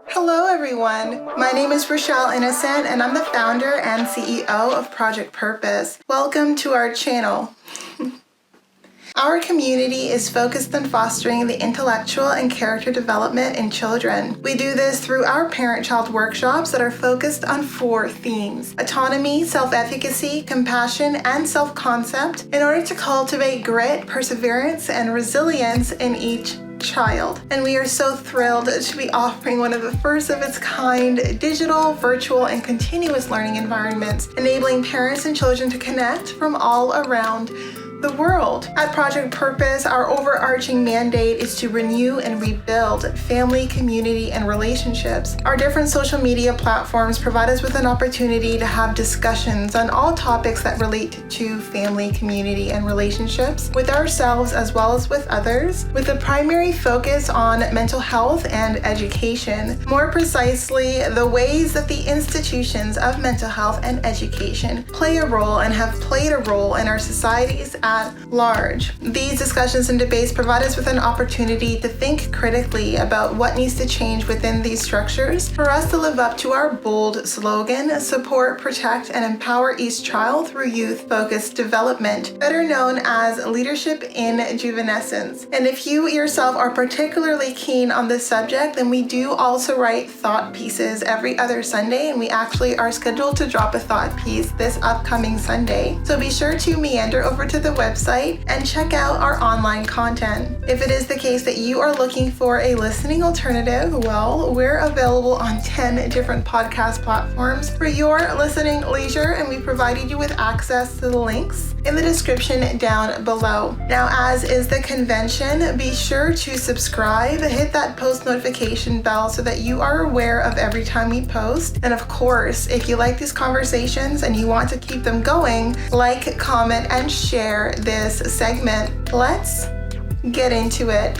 Hello everyone, my name is Rochelle Innocent and I'm the founder and CEO of Project Purpose. Welcome to our channel. Our community is focused on fostering the intellectual and character development in children. We do this through our parent-child workshops that are focused on 4 themes: autonomy, self-efficacy, compassion, and self-concept, in order to cultivate grit, perseverance, and resilience in each child. And we are so thrilled to be offering one of the first of its kind digital, virtual, and continuous learning environments, enabling parents and children to connect from all around the world. At Project Purpose, our overarching mandate is to renew and rebuild family, community, and relationships. Our different social media platforms provide us with an opportunity to have discussions on all topics that relate to family, community, and relationships with ourselves as well as with others, with a primary focus on mental health and education. More precisely, the ways that the institutions of mental health and education play a role and have played a role in our societies at large. These discussions and debates provide us with an opportunity to think critically about what needs to change within these structures for us to live up to our bold slogan: support, protect, and empower each child through youth-focused development, better known as leadership in juvenescence. And if you yourself are particularly keen on this subject, then we do also write thought pieces every other Sunday, and we actually are scheduled to drop a thought piece this upcoming Sunday. So be sure to meander over to the website and check out our online content. If it is the case that you are looking for a listening alternative, well, we're available on 10 different podcast platforms for your listening leisure, and we provided you with access to the links in the description down below. Now, as is the convention, be sure to subscribe, hit that post notification bell so that you are aware of every time we post. And of course, if you like these conversations and you want to keep them going, like, comment, and share this segment. Let's get into it.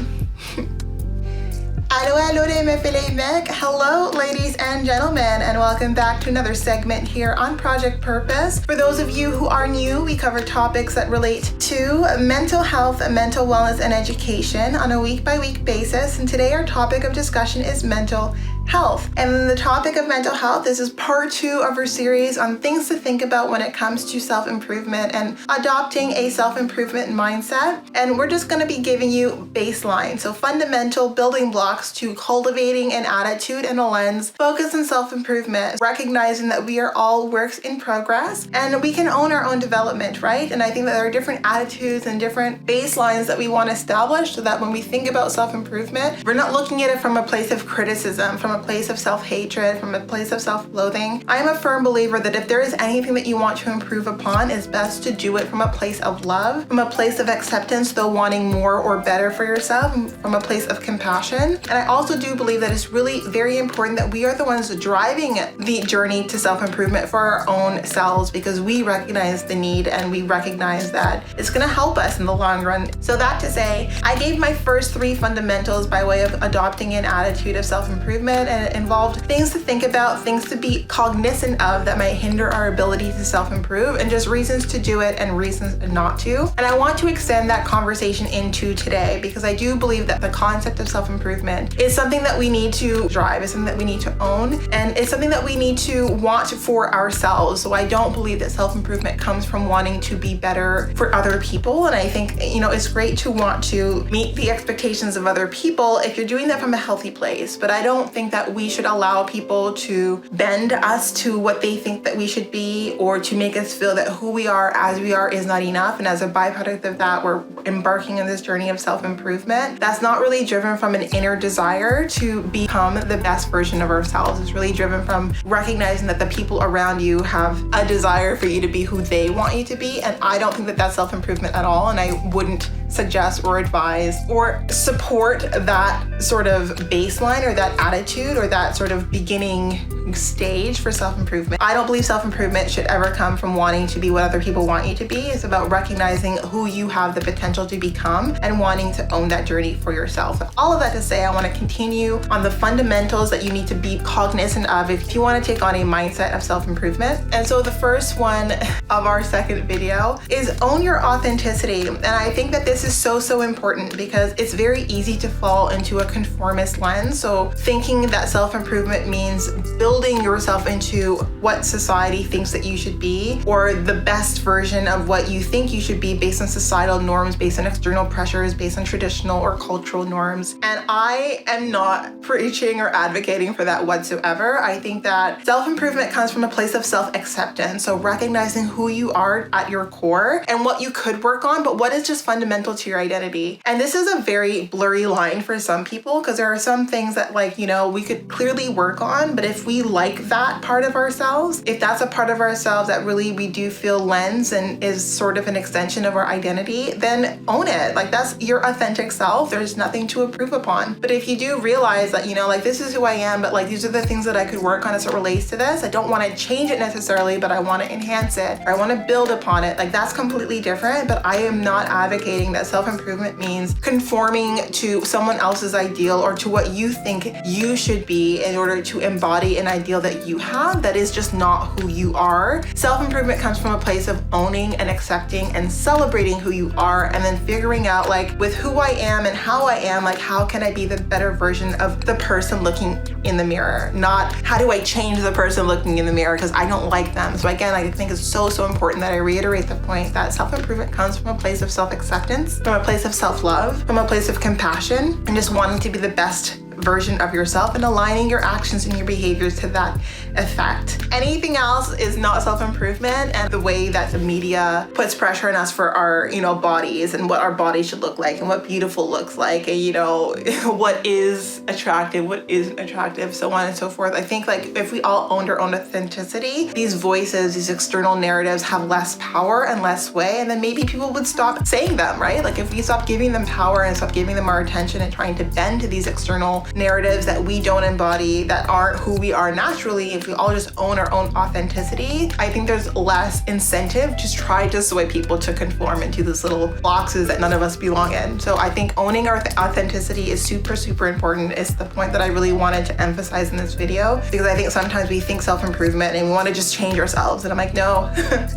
Hello, ladies and gentlemen, and welcome back to another segment here on Project Purpose. For those of you who are new, we cover topics that relate to mental health, mental wellness, and education on a week-by-week basis. And today our topic of discussion is mental health. And the topic of mental health, this is part 2 of our series on things to think about when it comes to self-improvement and adopting a self-improvement mindset. And we're just going to be giving you baseline, so fundamental building blocks to cultivating an attitude and a lens focused on self-improvement, recognizing that we are all works in progress and we can own our own development, right? And I think that there are different attitudes and different baselines that we want to establish so that when we think about self-improvement, we're not looking at it from a place of criticism, from a place of self-hatred, from a place of self-loathing. I am a firm believer that if there is anything that you want to improve upon, it's best to do it from a place of love, from a place of acceptance, though wanting more or better for yourself, from a place of compassion. And I also do believe that it's really very important that we are the ones driving the journey to self-improvement for our own selves, because we recognize the need and we recognize that it's going to help us in the long run. So that to say, I gave my first 3 fundamentals by way of adopting an attitude of self-improvement, and it involved things to think about, things to be cognizant of that might hinder our ability to self-improve, and just reasons to do it and reasons not to. And I want to extend that conversation into today, because I do believe that the concept of self-improvement is something that we need to drive, is something that we need to own, and it's something that we need to want for ourselves. So I don't believe that self-improvement comes from wanting to be better for other people. And I think, it's great to want to meet the expectations of other people if you're doing that from a healthy place. But I don't think that we should allow people to bend us to what they think that we should be, or to make us feel that who we are as we are is not enough. And as a byproduct of that, we're embarking on this journey of self-improvement that's not really driven from an inner desire to become the best version of ourselves. It's really driven from recognizing that the people around you have a desire for you to be who they want you to be. And I don't think that that's self-improvement at all. And I wouldn't suggest or advise or support that sort of baseline or that attitude or that sort of beginning stage for self-improvement. I don't believe self-improvement should ever come from wanting to be what other people want you to be. It's about recognizing who you have the potential to become and wanting to own that journey for yourself. All of that to say, I want to continue on the fundamentals that you need to be cognizant of if you want to take on a mindset of self-improvement. And so the first one of our second video is own your authenticity. And I think that this is so important because it's very easy to fall into a conformist lens. So thinking that self-improvement means building yourself into what society thinks that you should be, or the best version of what you think you should be based on societal norms, based on external pressures, based on traditional or cultural norms. And I am not preaching or advocating for that whatsoever. I think that self-improvement comes from a place of self-acceptance. So recognizing who you are at your core and what you could work on, but what is just fundamental to your identity. And this is a very blurry line for some people because there are some things that, like, you know, we could clearly work on, but if we like that part of ourselves, if that's a part of ourselves that really we do feel lends and is sort of an extension of our identity, then own it. Like, that's your authentic self. There's nothing to improve upon. But if you do realize that, you know, like, this is who I am, but like, these are the things that I could work on as it relates to this. I don't want to change it necessarily, but I want to enhance it, or I want to build upon it. Like, that's completely different. But I am not advocating that self-improvement means conforming to someone else's ideal or to what you think you should be in order to embody an ideal that you have that is just not who you are. Self-improvement comes from a place of owning and accepting and celebrating who you are, and then figuring out, like, with who I am and how I am, like, how can I be the better version of the person looking in the mirror? Not how do I change the person looking in the mirror because I don't like them. So again, I think it's so important that I reiterate the point that self-improvement comes from a place of self-acceptance, from a place of self-love, from a place of compassion, and just wanting to be the best version of yourself and aligning your actions and your behaviors to that effect. Anything else is not self-improvement, and the way that the media puts pressure on us for our, you know, bodies and what our bodies should look like and what beautiful looks like, and, you know, what is attractive, what isn't attractive, so on and so forth. I think, like, if we all owned our own authenticity, these voices, these external narratives have less power and less sway, and then maybe people would stop saying them, right? Like, if we stop giving them power and stop giving them our attention and trying to bend to these external narratives that we don't embody, that aren't who we are naturally, if we all just own our own authenticity, I think there's less incentive to try to sway people to conform into these little boxes that none of us belong in. So I think owning our authenticity is super important. It's the point that I really wanted to emphasize in this video, because I think sometimes we think self-improvement and we want to just change ourselves, and I'm like, no,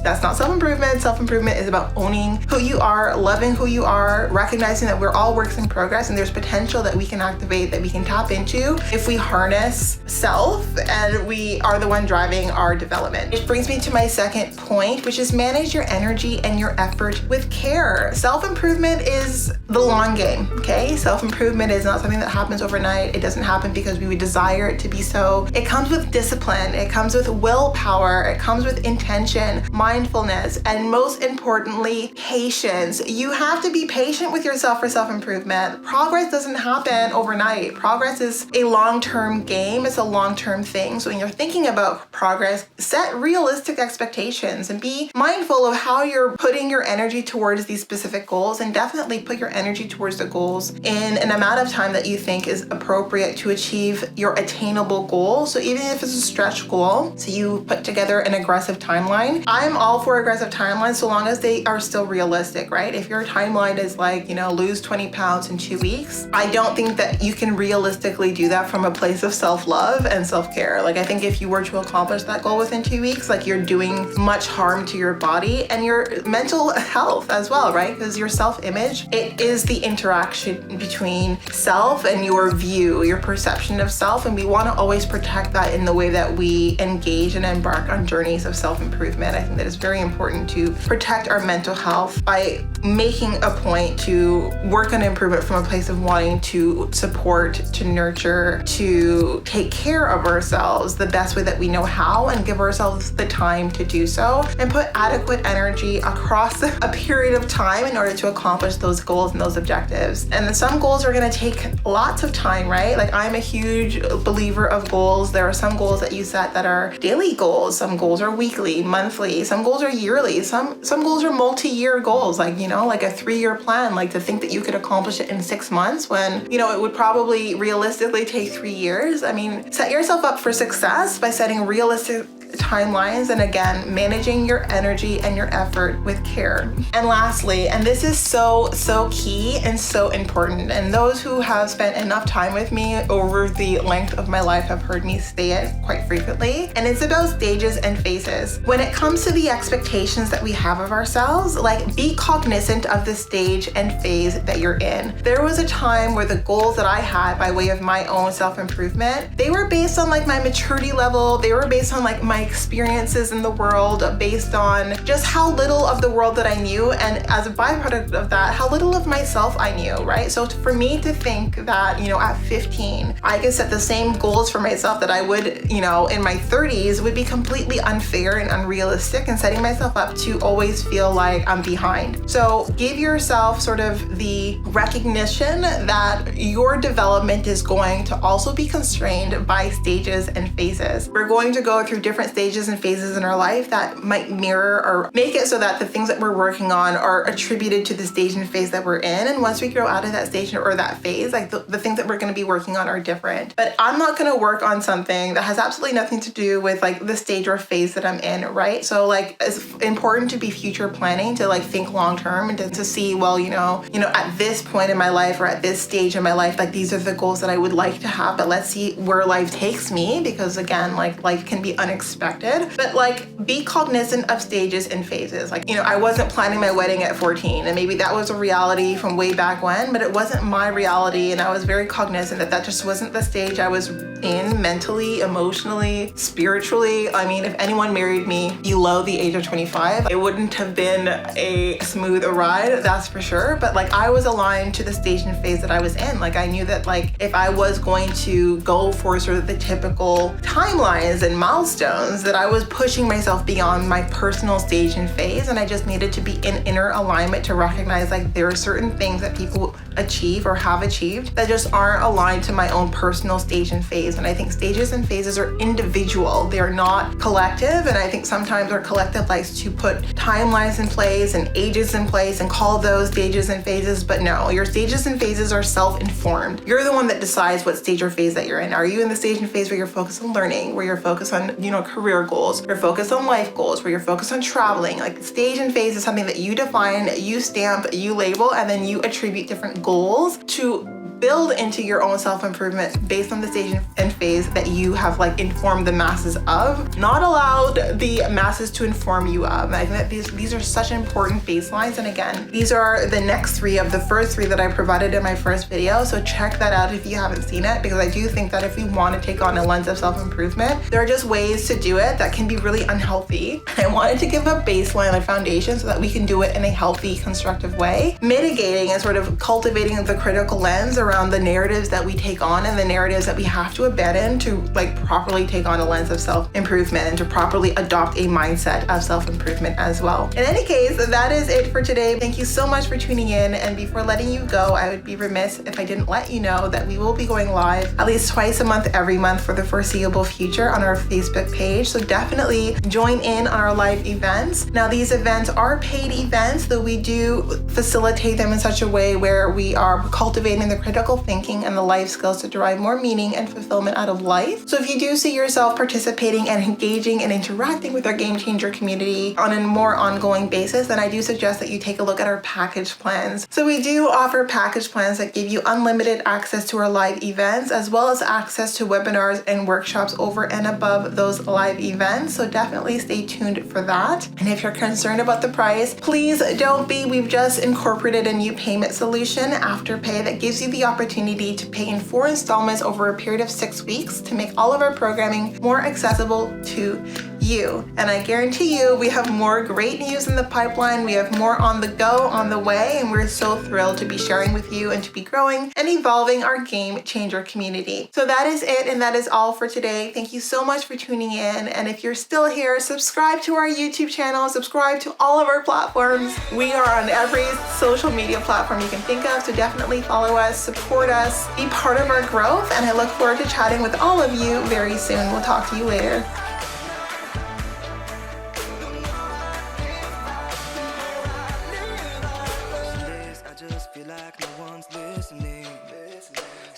that's not self-improvement. Self-improvement is about owning who you are, loving who you are, recognizing that we're all works in progress and there's potential that we can activate, that we can tap into if we harness self and we are the one driving our development. It brings me to my second point, which is manage your energy and your effort with care. Self-improvement is the long game, okay? Self-improvement is not something that happens overnight. It doesn't happen because we would desire it to be so. It comes with discipline. It comes with willpower. It comes with intention, mindfulness, and most importantly, patience. You have to be patient with yourself for self-improvement. Progress doesn't happen overnight. Progress is a long-term game. It's a long-term thing. So when you're thinking about progress, set realistic expectations and be mindful of how you're putting your energy towards these specific goals, and definitely put your energy towards the goals in an amount of time that you think is appropriate to achieve your attainable goal. So even if it's a stretch goal, so you put together an aggressive timeline. I'm all for aggressive timelines so long as they are still realistic, right? If your timeline is like, you know, lose 20 pounds in 2 weeks, I don't think that you can realistically do that from a place of self-love and self-care. Like, I think if you were to accomplish that goal within 2 weeks, like, you're doing much harm to your body and your mental health as well, right? Because your self-image, it is the interaction between self and your view, your perception of self. And we want to always protect that in the way that we engage and embark on journeys of self-improvement. I think that it's very important to protect our mental health by making a point to work on improvement from a place of wanting to support, to nurture, to take care of ourselves the best way that we know how, and give ourselves the time to do so, and put adequate energy across a period of time in order to accomplish those goals and those objectives. And then some goals are going to take lots of time, right? Like, I'm a huge believer of goals. There are some goals that you set that are daily goals. Some goals are weekly, monthly. Some goals are yearly. Some goals are multi-year goals, like, you know, like a 3-year plan. Like, to think that you could accomplish it in 6 months when, you know, it would probably realistically take 3 years. I mean, set yourself up for success by setting realistic timelines, and again, managing your energy and your effort with care. And lastly, and this is so key and so important, and those who have spent enough time with me over the length of my life have heard me say it quite frequently, and it's about stages and phases. When it comes to the expectations that we have of ourselves, like, be cognizant of the stage and phase that you're in. There was a time where the goals that I had by way of my own self-improvement, they were based on like my maturity level, they were based on like my experiences in the world, based on just how little of the world that I knew, and as a byproduct of that, how little of myself I knew, right? So for me to think that, at 15, I could set the same goals for myself that I would, in my 30s would be completely unfair and unrealistic, and setting myself up to always feel like I'm behind. So give yourself sort of the recognition that your development is going to also be constrained by stages and phases. We're going to go through different stages and phases in our life that might mirror or make it so that the things that we're working on are attributed to the stage and phase that we're in. And once we grow out of that stage or that phase, like the things that we're going to be working on are different. But I'm not going to work on something that has absolutely nothing to do with like the stage or phase that I'm in, right? So like, it's important to be future planning, to like think long term, and to see, well, at this point in my life or at this stage in my life, like these are the goals that I would like to have, but let's see where life takes me, because again, like life can be unexpected. But like, be cognizant of stages and phases. Like, I wasn't planning my wedding at 14, and maybe that was a reality from way back when, but it wasn't my reality, and I was very cognizant that just wasn't the stage I was in mentally, emotionally, spiritually. I mean, if anyone married me below the age of 25, it wouldn't have been a smooth ride, that's for sure. But like, I was aligned to the stage and phase that I was in. Like, I knew that like, if I was going to go for sort of the typical timelines and milestones, that I was pushing myself beyond my personal stage and phase, and I just needed to be in inner alignment to recognize like there are certain things that people achieve or have achieved that just aren't aligned to my own personal stage and phase. And I think stages and phases are individual, they're not collective. And I think sometimes our collective likes to put timelines in place and ages in place and call those stages and phases, but no, your stages and phases are self-informed. You're the one that decides what stage or phase that you're in. Are you in the stage and phase where you're focused on learning, where you're focused on, career goals, you're focused on life goals, where you're focused on traveling? Like, stage and phase is something that you define, you stamp, you label, and then you attribute different goals to build into your own self-improvement based on the stage and phase that you have like informed the masses of, not allowed the masses to inform you of. And I think that these are such important baselines. And again, these are the next three of the first three that I provided in my first video. So check that out if you haven't seen it, because I do think that if we want to take on a lens of self-improvement, there are just ways to do it that can be really unhealthy. I wanted to give a baseline, a foundation, so that we can do it in a healthy, constructive way, mitigating and sort of cultivating the critical lens around the narratives that we take on and the narratives that we have to abandon to like properly take on a lens of self-improvement and to properly adopt a mindset of self-improvement as well. In any case, that is it for today. Thank you so much for tuning in. And before letting you go, I would be remiss if I didn't let you know that we will be going live at least twice a month, every month for the foreseeable future on our Facebook page. So definitely join in on our live events. Now, these events are paid events, though we do facilitate them in such a way where we are cultivating the critical thinking and the life skills to derive more meaning and fulfillment out of life. So if you do see yourself participating and engaging and interacting with our Game Changer community on a more ongoing basis, then I do suggest that you take a look at our package plans. So we do offer package plans that give you unlimited access to our live events, as well as access to webinars and workshops over and above those live events. So definitely stay tuned for that. And if you're concerned about the price, please don't be. We've just incorporated a new payment solution, Afterpay, that gives you the opportunity to pay in 4 installments over a period of 6 weeks to make all of our programming more accessible to you. And I guarantee you, we have more great news in the pipeline. We have more on the go, on the way, and we're so thrilled to be sharing with you and to be growing and evolving our Game Changer community. So that is it, and that is all for today. Thank you so much for tuning in. And if you're still here, subscribe to our YouTube channel, subscribe to all of our platforms. We are on every social media platform you can think of, so definitely follow us, support us, be part of our growth, and I look forward to chatting with all of you very soon. We'll talk to you later.